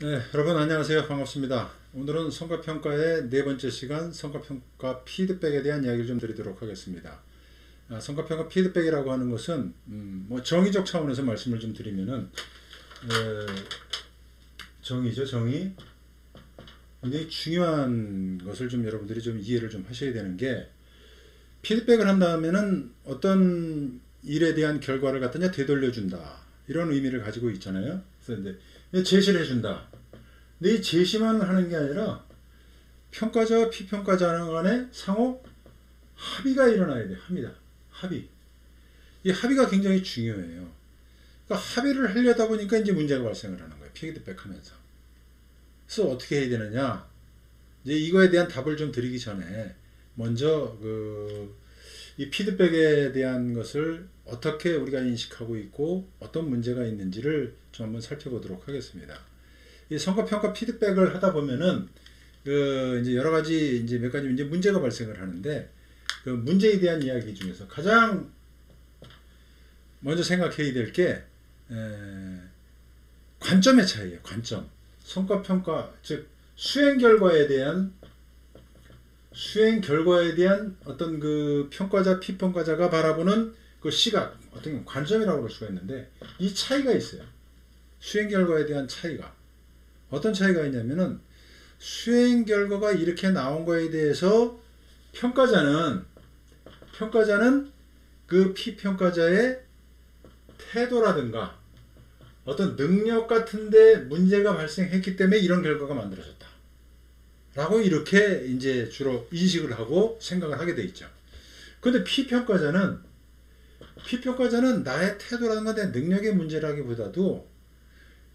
네, 여러분 안녕하세요. 반갑습니다. 오늘은 성과평가의 네 번째 시간 성과평가 피드백에 대한 이야기를 좀 드리도록 하겠습니다. 성과평가 피드백이라고 하는 것은 뭐 정의적 차원에서 말씀을 좀 드리면은 정의죠. 정의. 굉장히 중요한 것을 좀 여러분들이 좀 이해를 좀 하셔야 되는 게 피드백을 한다면은 어떤 일에 대한 결과를 갖다 되돌려준다. 이런 의미를 가지고 있잖아요. 그래서 이제 제시를 해준다. 근데 이 제시만 하는 게 아니라 평가자와 피평가자 간에 상호 합의가 일어나야 돼요. 합니다. 합의. 이 합의가 굉장히 중요해요. 그러니까 합의를 하려다 보니까 이제 문제가 발생을 하는 거예요. 피드백 하면서. 그래서 어떻게 해야 되느냐. 이제 이거에 대한 답을 좀 드리기 전에 먼저 이 피드백에 대한 것을 어떻게 우리가 인식하고 있고 어떤 문제가 있는지를 좀 한번 살펴보도록 하겠습니다. 이 성과평가 피드백을 하다 보면은 이제 여러 가지 이제 몇 가지 이제 문제가 발생을 하는데 그 문제에 대한 이야기 중에서 가장 먼저 생각해야 될 게 관점의 차이예요. 관점. 성과평가 즉 수행 결과에 대한 어떤 그 평가자, 피평가자가 바라보는 그 시각, 어떤 관점이라고 볼 수가 있는데 이 차이가 있어요. 수행 결과에 대한 차이가. 어떤 차이가 있냐면은 수행 결과가 이렇게 나온 거에 대해서 평가자는 그 피평가자의 태도라든가 어떤 능력 같은데 문제가 발생했기 때문에 이런 결과가 만들어졌다. 라고 이렇게 이제 주로 인식을 하고 생각을 하게 돼 있죠. 근데 피평가자는 나의 태도라든가 내 능력의 문제라기보다도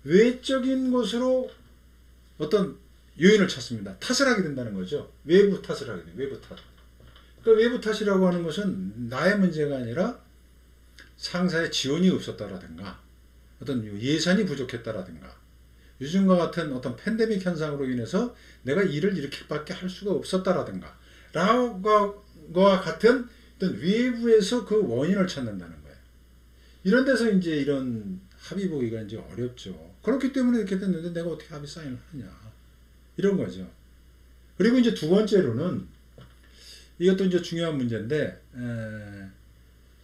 외적인 것으로 어떤 요인을 찾습니다. 탓을 하게 된다는 거죠. 외부 탓을 하게 돼요. 외부 탓. 그러니까 외부 탓이라고 하는 것은 나의 문제가 아니라 상사의 지원이 없었다라든가 어떤 예산이 부족했다라든가 요즘과 같은 어떤 팬데믹 현상으로 인해서 내가 일을 이렇게밖에 할 수가 없었다라든가 라고와 같은 어떤 외부에서 그 원인을 찾는다는 거예요. 이런 데서 이제 이런 합의 보기가 이제 어렵죠. 그렇기 때문에 이렇게 됐는데 내가 어떻게 합의 사인을 하냐. 이런 거죠. 그리고 이제 두 번째로는 이것도 이제 중요한 문제인데,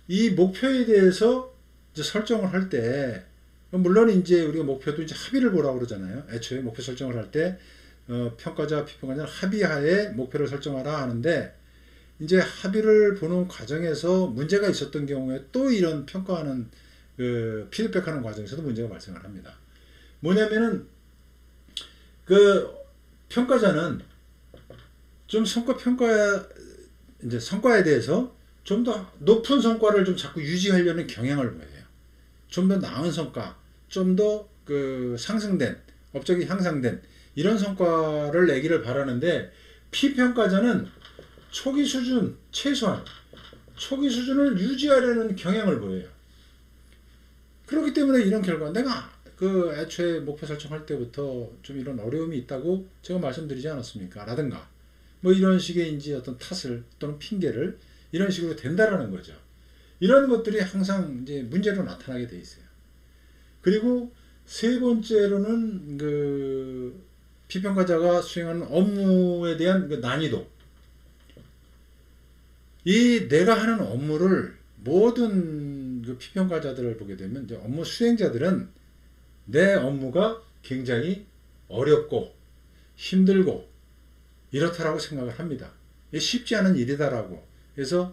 이 목표에 대해서 이제 설정을 할 때, 물론 이제 우리가 목표도 이제 합의를 보라고 그러잖아요. 애초에 목표 설정을 할 때, 평가자, 피평가자는 합의하에 목표를 설정하라 하는데, 이제 합의를 보는 과정에서 문제가 있었던 경우에 또 이런 평가하는, 피드백하는 과정에서도 문제가 발생을 합니다. 뭐냐면은, 그, 평가자는 좀 성과에 대해서 좀 더 높은 성과를 좀 자꾸 유지하려는 경향을 보여요. 좀 더 나은 성과, 좀 더 그 상승된, 업적이 향상된 이런 성과를 내기를 바라는데 피평가자는 초기 수준, 최소한 초기 수준을 유지하려는 경향을 보여요. 그렇기 때문에 이런 결과, 내가 그 애초에 목표 설정할 때부터 좀 이런 어려움이 있다고 제가 말씀드리지 않았습니까? 라든가 뭐 이런 식의 이제 어떤 탓을 또는 핑계를 이런 식으로 된다라는 거죠. 이런 것들이 항상 이제 문제로 나타나게 돼 있어요. 그리고 세 번째로는 그 피평가자가 수행하는 업무에 대한 그 난이도. 이 내가 하는 업무를 모든 그 피평가자들을 보게 되면 이제 업무 수행자들은 내 업무가 굉장히 어렵고 힘들고 이렇다라고 생각을 합니다. 쉽지 않은 일이다라고. 그래서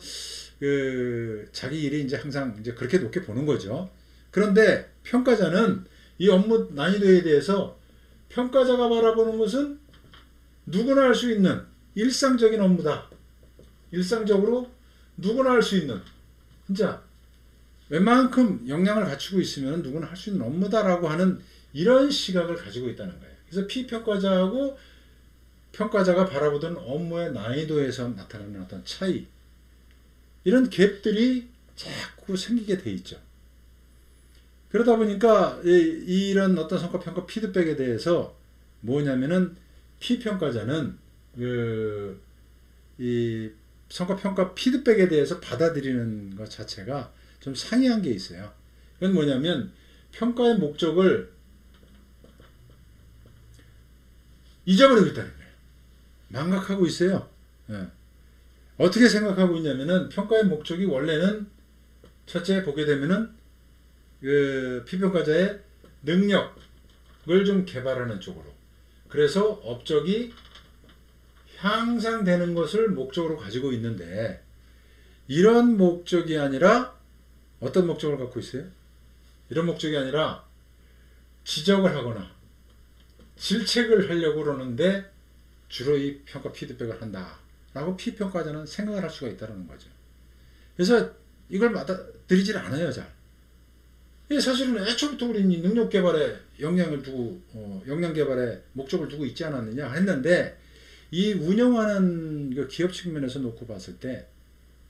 그 자기 일이 이제 항상 이제 그렇게 높게 보는 거죠. 그런데 평가자는 이 업무 난이도에 대해서 평가자가 바라보는 것은 누구나 할 수 있는 일상적인 업무다. 일상적으로 누구나 할 수 있는 진짜 웬만큼 역량을 갖추고 있으면 누구나 할 수 있는 업무다라고 하는 이런 시각을 가지고 있다는 거예요. 그래서 피평가자하고 평가자가 바라보던 업무의 난이도에서 나타나는 어떤 차이, 이런 갭들이 자꾸 생기게 돼 있죠. 그러다 보니까 이런 어떤 성과평가 피드백에 대해서 뭐냐면은 피평가자는 이 성과평가 피드백에 대해서 받아들이는 것 자체가 좀 상이한 게 있어요. 그건 뭐냐면 평가의 목적을 잊어버리고 있다는 거예요. 망각하고 있어요. 예. 어떻게 생각하고 있냐면은 평가의 목적이 원래는 첫째 보게 되면은 그 피평가자의 능력을 좀 개발하는 쪽으로. 그래서 업적이 향상되는 것을 목적으로 가지고 있는데 이런 목적이 아니라 어떤 목적을 갖고 있어요? 이런 목적이 아니라 지적을 하거나 질책을 하려고 그러는데 주로 이 평가 피드백을 한다 라고 피평가자는 생각을 할 수가 있다는 거죠. 그래서 이걸 받아들이질 않아요. 잘. 사실은 애초부터 우리는 능력 개발에 역량 개발에 목적을 두고 있지 않았느냐 했는데 이 운영하는 그 기업 측면에서 놓고 봤을 때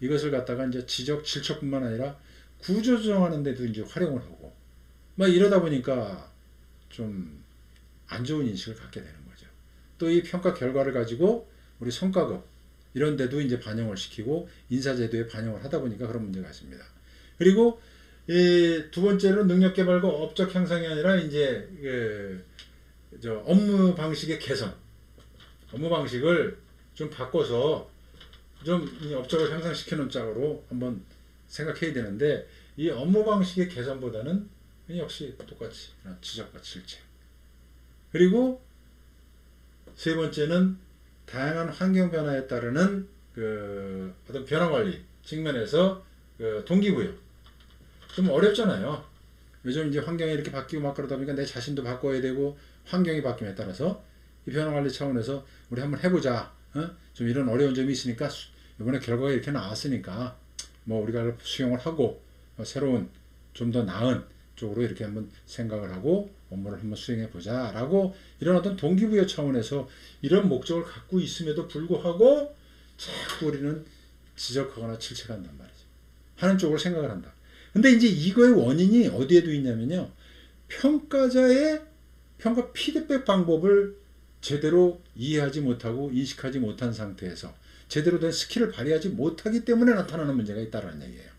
이것을 갖다가 이제 지적, 질책뿐만 아니라 구조 조정하는 데도 이제 활용을 하고 막 이러다 보니까 좀 안 좋은 인식을 갖게 되는 거죠. 또 이 평가 결과를 가지고 우리 성과급 이런 데도 이제 반영을 시키고 인사제도에 반영을 하다 보니까 그런 문제가 있습니다. 그리고 두 번째로 능력 개발과 업적 향상이 아니라 이제 업무 방식의 개선, 업무 방식을 좀 바꿔서 좀 업적을 향상시키는 짝으로 한번 생각해야 되는데 이 업무 방식의 개선보다는 역시 똑같이 지적과 질책. 그리고 세 번째는 다양한 환경 변화에 따르는 그 어떤 변화 관리 측면에서 그 동기부여. 좀 어렵잖아요. 요즘 이제 환경이 이렇게 바뀌고 막 그러다 보니까 내 자신도 바꿔야 되고 환경이 바뀜에 따라서 이 변화 관리 차원에서 우리 한번 해보자. 좀 이런 어려운 점이 있으니까 이번에 결과가 이렇게 나왔으니까 뭐 우리가 수용을 하고 새로운 좀 더 나은 쪽으로 이렇게 한번 생각을 하고 업무를 한번 수행해 보자 라고 이런 어떤 동기부여 차원에서 이런 목적을 갖고 있음에도 불구하고 자꾸 우리는 지적하거나 질책한단 말이죠. 하는 쪽으로 생각을 한다. 근데 이제 이거의 원인이 어디에도 있냐면요. 평가자의 평가 피드백 방법을 제대로 이해하지 못하고 인식하지 못한 상태에서 제대로 된 스킬을 발휘하지 못하기 때문에 나타나는 문제가 있다는 얘기예요.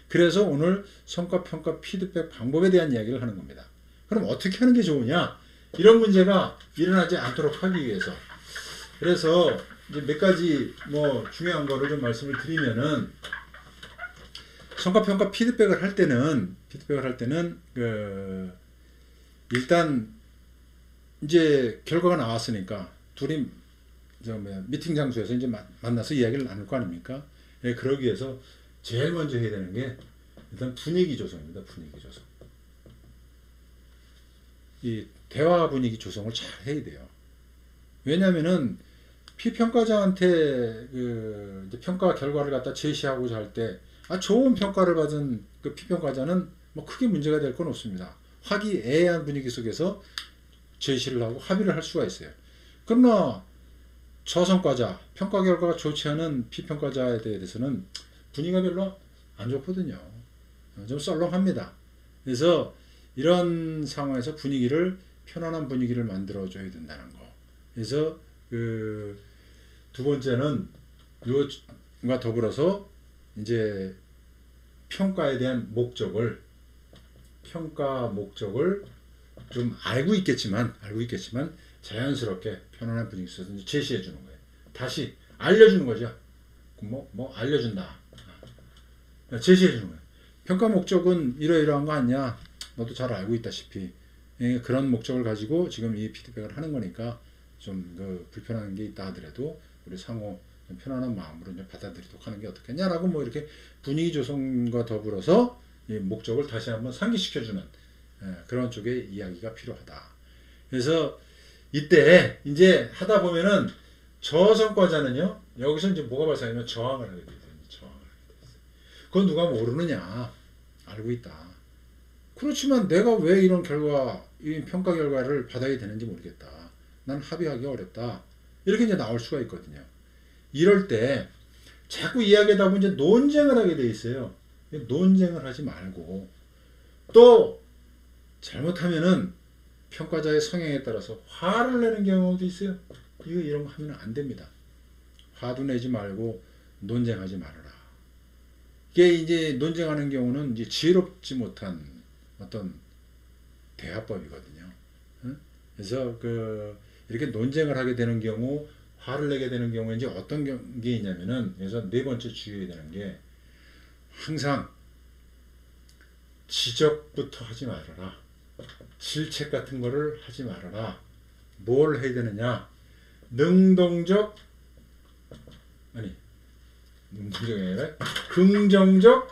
그래서 오늘 성과평가 피드백 방법에 대한 이야기를 하는 겁니다. 그럼 어떻게 하는 게 좋으냐? 이런 문제가 일어나지 않도록 하기 위해서. 그래서 이제 몇 가지 뭐 중요한 거를 좀 말씀을 드리면은 성과평가 피드백을 할 때는 일단 이제 결과가 나왔으니까 둘이 미팅 장소에서 이제 만나서 이야기를 나눌 거 아닙니까? 예, 그러기 위해서 제일 먼저 해야 되는 게 일단 분위기 조성입니다. 분위기 조성. 이 대화 분위기 조성을 잘 해야 돼요. 왜냐면은 피평가자한테 이제 평가 결과를 갖다 제시하고자 할 때 좋은 평가를 받은 그 피평가자는 뭐 크게 문제가 될 건 없습니다. 화기애애한 분위기 속에서 제시를 하고 합의를 할 수가 있어요. 그러나 저성과자, 평가 결과가 좋지 않은 피평가자에 대해서는 분위기가 별로 안 좋거든요. 좀 썰렁합니다. 그래서 이런 상황에서 편안한 분위기를 만들어줘야 된다는 거. 그래서 두 번째는 이것과 더불어서 이제 평가 목적을 좀 알고 있겠지만 자연스럽게 편안한 분위기 속에서 제시해 주는 거예요. 다시 알려주는 거죠. 뭐 알려준다. 제시해 주는 거예요. 평가 목적은 이러이러한 거 아니야. 너도 잘 알고 있다시피 그런 목적을 가지고 지금 이 피드백을 하는 거니까 좀 불편한 게 있다 하더라도 우리 상호 편안한 마음으로 이제 받아들이도록 하는 게 어떻겠냐라고 뭐 이렇게 분위기 조성과 더불어서 이 목적을 다시 한번 상기시켜주는 그런 쪽의 이야기가 필요하다. 그래서 이때 이제 하다 보면은 저성과자는요 여기서 이제 뭐가 발생하면 저항을 하게 돼요. 그건 누가 모르느냐. 알고 있다. 그렇지만 내가 왜 이런 이 평가 결과를 받아야 되는지 모르겠다. 난 합의하기 어렵다. 이렇게 이제 나올 수가 있거든요. 이럴 때 자꾸 이야기하다 보면 이제 논쟁을 하게 돼 있어요. 논쟁을 하지 말고 또 잘못하면은 평가자의 성향에 따라서 화를 내는 경우도 있어요. 이런 거 하면 안 됩니다. 화도 내지 말고 논쟁하지 말아라. 이게 이제 논쟁하는 경우는 이제 지혜롭지 못한 어떤 대화법이거든요. 그래서 이렇게 논쟁을 하게 되는 경우, 화를 내게 되는 경우에 이제 어떤 게 있냐면은, 그래서 네 번째 주의해야 되는 게, 항상 지적부터 하지 말아라. 질책 같은 거를 하지 말아라. 뭘 해야 되느냐? 능동적이 아니라 긍정적,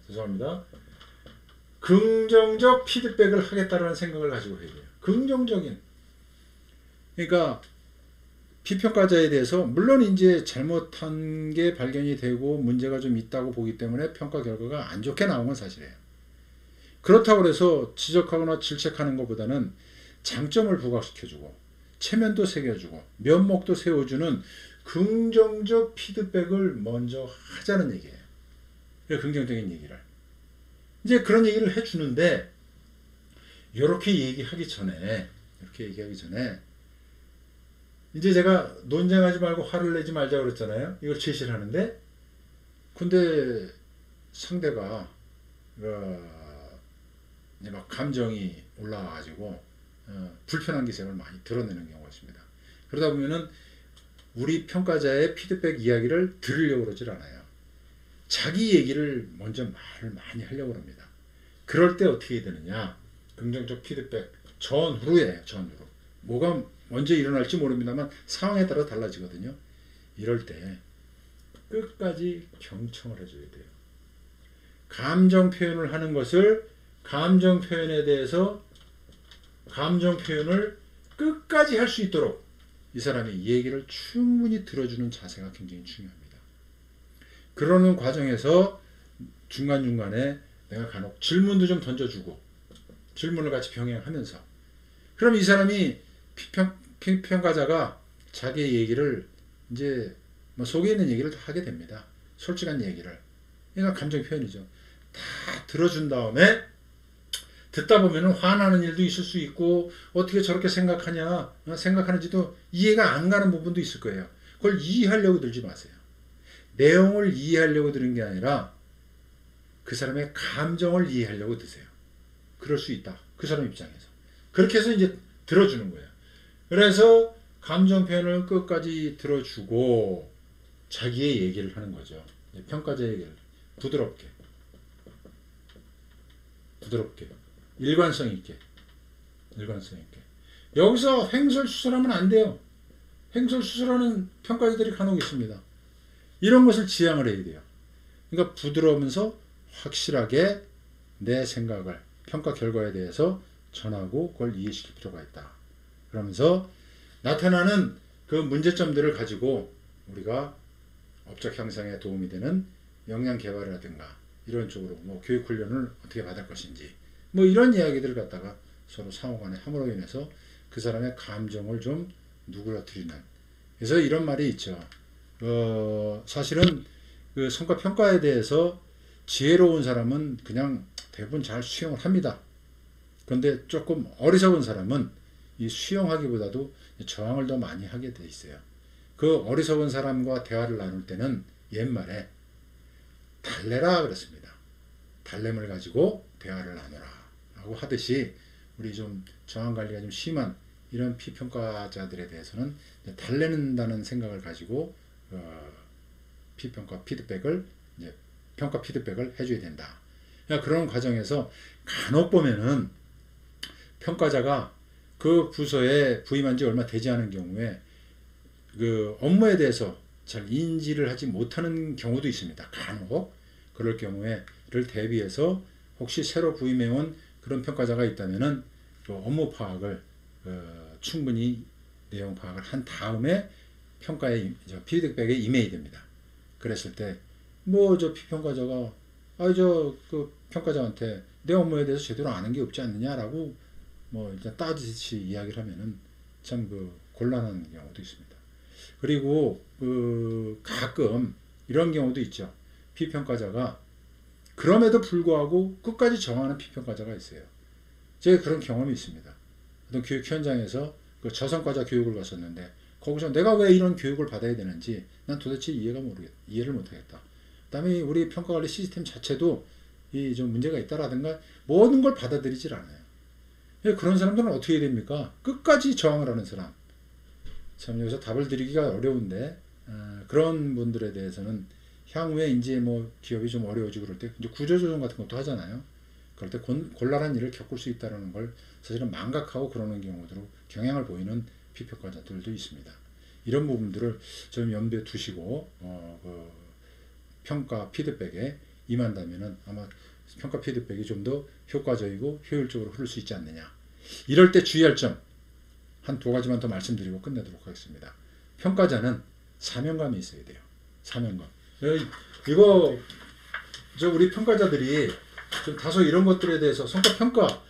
죄송합니다. 긍정적 피드백을 하겠다라는 생각을 가지고 해야 돼요. 긍정적인. 그러니까 피평가자에 대해서 물론 이제 잘못한 게 발견이 되고 문제가 좀 있다고 보기 때문에 평가 결과가 안 좋게 나온 건 사실이에요. 그렇다고 해서 지적하거나 질책하는 것보다는 장점을 부각시켜주고 체면도 새겨주고 면목도 세워주는 긍정적 피드백을 먼저 하자는 얘기예요. 긍정적인 얘기를. 이제 그런 얘기를 해주는데, 이렇게 얘기하기 전에 이제 제가 논쟁하지 말고 화를 내지 말자고 그랬잖아요. 이걸 제시를 하는데, 근데 상대가 이제 막 감정이 올라와가지고 불편한 기색을 많이 드러내는 경우가 있습니다. 그러다 보면은 우리 평가자의 피드백 이야기를 들으려고 그러질 않아요. 자기 얘기를 먼저 말을 많이 하려고 합니다. 그럴 때 어떻게 해야 되느냐? 긍정적 피드백 전후로예요. 전후로. 뭐가 먼저 일어날지 모릅니다만 상황에 따라 달라지거든요. 이럴 때 끝까지 경청을 해줘야 돼요. 감정 표현을 하는 것을, 감정 표현에 대해서 감정 표현을 끝까지 할 수 있도록 이 사람이 얘기를 충분히 들어주는 자세가 굉장히 중요합니다. 그러는 과정에서 중간중간에 내가 간혹 질문도 좀 던져주고 질문을 같이 병행하면서, 그럼 이 사람이 피평가자가 자기의 얘기를 이제 뭐 속에 있는 얘기를 다 하게 됩니다. 솔직한 얘기를. 그러니까 감정 표현이죠. 다 들어준 다음에 듣다 보면은 화나는 일도 있을 수 있고, 어떻게 저렇게 생각하는지도 이해가 안 가는 부분도 있을 거예요. 그걸 이해하려고 들지 마세요. 내용을 이해하려고 들은 게 아니라 그 사람의 감정을 이해하려고 드세요. 그럴 수 있다. 그 사람 입장에서. 그렇게 해서 이제 들어주는 거예요. 그래서 감정 표현을 끝까지 들어주고 자기의 얘기를 하는 거죠. 평가자 얘기를 부드럽게 일관성 있게. 여기서 횡설수설하면 안 돼요. 횡설수설하는 평가자들이 간혹 있습니다. 이런 것을 지양을 해야 돼요. 그러니까 부드러우면서 확실하게 내 생각을 평가 결과에 대해서 전하고 그걸 이해시킬 필요가 있다. 그러면서 나타나는 그 문제점들을 가지고 우리가 업적 향상에 도움이 되는 역량 개발이라든가 이런 쪽으로 뭐 교육 훈련을 어떻게 받을 것인지 뭐 이런 이야기들을 갖다가 서로 상호간에 함으로 인해서 그 사람의 감정을 좀 누그러뜨리는. 그래서 이런 말이 있죠. 사실은 그 성과 평가에 대해서 지혜로운 사람은 그냥 대부분 잘 수용을 합니다. 그런데 조금 어리석은 사람은 이 수용하기보다도 저항을 더 많이 하게 돼 있어요. 그 어리석은 사람과 대화를 나눌 때는 옛말에 달래라 그랬습니다. 달램을 가지고 대화를 나누라 라고 하듯이 우리 좀 저항 관리가 좀 심한 이런 피평가자들에 대해서는 달래는다는 생각을 가지고 피평가 피드백을 이제 평가 피드백을 해줘야 된다. 그러니까 그런 과정에서 간혹 보면은 평가자가 그 부서에 부임한 지 얼마 되지 않은 경우에 그 업무에 대해서 잘 인지를 하지 못하는 경우도 있습니다. 간혹 그럴 경우에를 대비해서 혹시 새로 부임해온 그런 평가자가 있다면은 그 업무 파악을 충분히 내용 파악을 한 다음에 평가에 피드백에 임해야 됩니다. 그랬을 때 뭐 저 피평가자가 그 평가자한테 내 업무에 대해서 제대로 아는 게 없지 않느냐라고 뭐 일단 따지듯이 이야기를 하면은 참 그 곤란한 경우도 있습니다. 그리고 그 가끔 이런 경우도 있죠. 피평가자가 그럼에도 불구하고 끝까지 정하는 피평가자가 있어요. 제가 그런 경험이 있습니다. 어떤 교육 현장에서 그 저성과자 교육을 갔었는데 거기서 내가 왜 이런 교육을 받아야 되는지 난 도대체 이해를 못하겠다. 그다음에 우리 평가관리 시스템 자체도 이 좀 문제가 있다라든가 모든 걸 받아들이질 않아요. 그런 사람들은 어떻게 해야 됩니까? 끝까지 저항을 하는 사람. 참 여기서 답을 드리기가 어려운데 그런 분들에 대해서는 향후에 이제 뭐 기업이 좀 어려워지고 그럴 때 이제 구조조정 같은 것도 하잖아요. 그럴 때 곤란한 일을 겪을 수 있다는 걸 사실은 망각하고 그러는 경우도 경향을 보이는 피평가자들도 있습니다. 이런 부분들을 좀 염두에 두시고 그 평가 피드백에 임한다면은 아마 평가 피드백이 좀 더 효과적이고 효율적으로 흐를 수 있지 않느냐. 이럴 때 주의할 점 한 두 가지만 더 말씀드리고 끝내도록 하겠습니다. 평가자는 사명감이 있어야 돼요. 사명감. 이거 우리 평가자들이 좀 다소 이런 것들에 대해서 성과 평가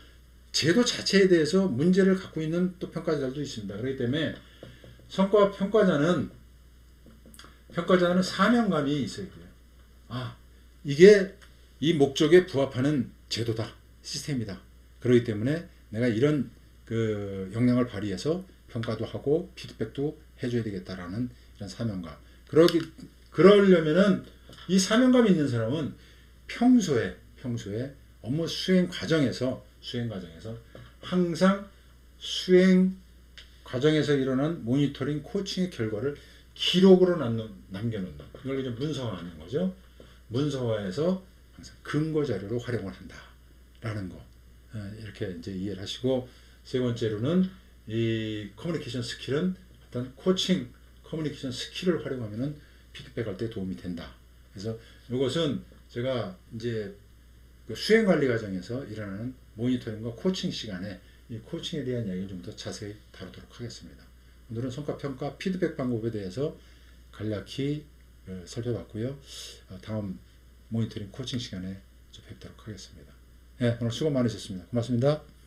제도 자체에 대해서 문제를 갖고 있는 또 평가자들도 있습니다. 그렇기 때문에 성과 평가자는 사명감이 있어야 돼요. 이게 이 목적에 부합하는 제도다, 시스템이다. 그렇기 때문에 내가 이런 그 역량을 발휘해서 평가도 하고 피드백도 해줘야 되겠다라는 이런 사명감. 그러려면은 이 사명감이 있는 사람은 평소에 업무 수행 과정에서 항상 수행 과정에서 일어난 모니터링 코칭의 결과를 기록으로 남겨놓는다. 이걸 이제 문서화하는 거죠. 문서화해서 항상 근거 자료로 활용을 한다라는 거. 이렇게 이제 이해를 하시고, 세 번째로는 이 커뮤니케이션 스킬은 어떤 코칭 커뮤니케이션 스킬을 활용하면은 피드백할 때 도움이 된다. 그래서 이것은 제가 이제 그 수행 관리 과정에서 일어나는 모니터링과 코칭 시간에 이 코칭에 대한 이야기를 좀 더 자세히 다루도록 하겠습니다. 오늘은 성과 평가 피드백 방법에 대해서 간략히 살펴봤고요. 다음 모니터링 코칭 시간에 좀 뵙도록 하겠습니다. 네, 오늘 수고 많으셨습니다. 고맙습니다.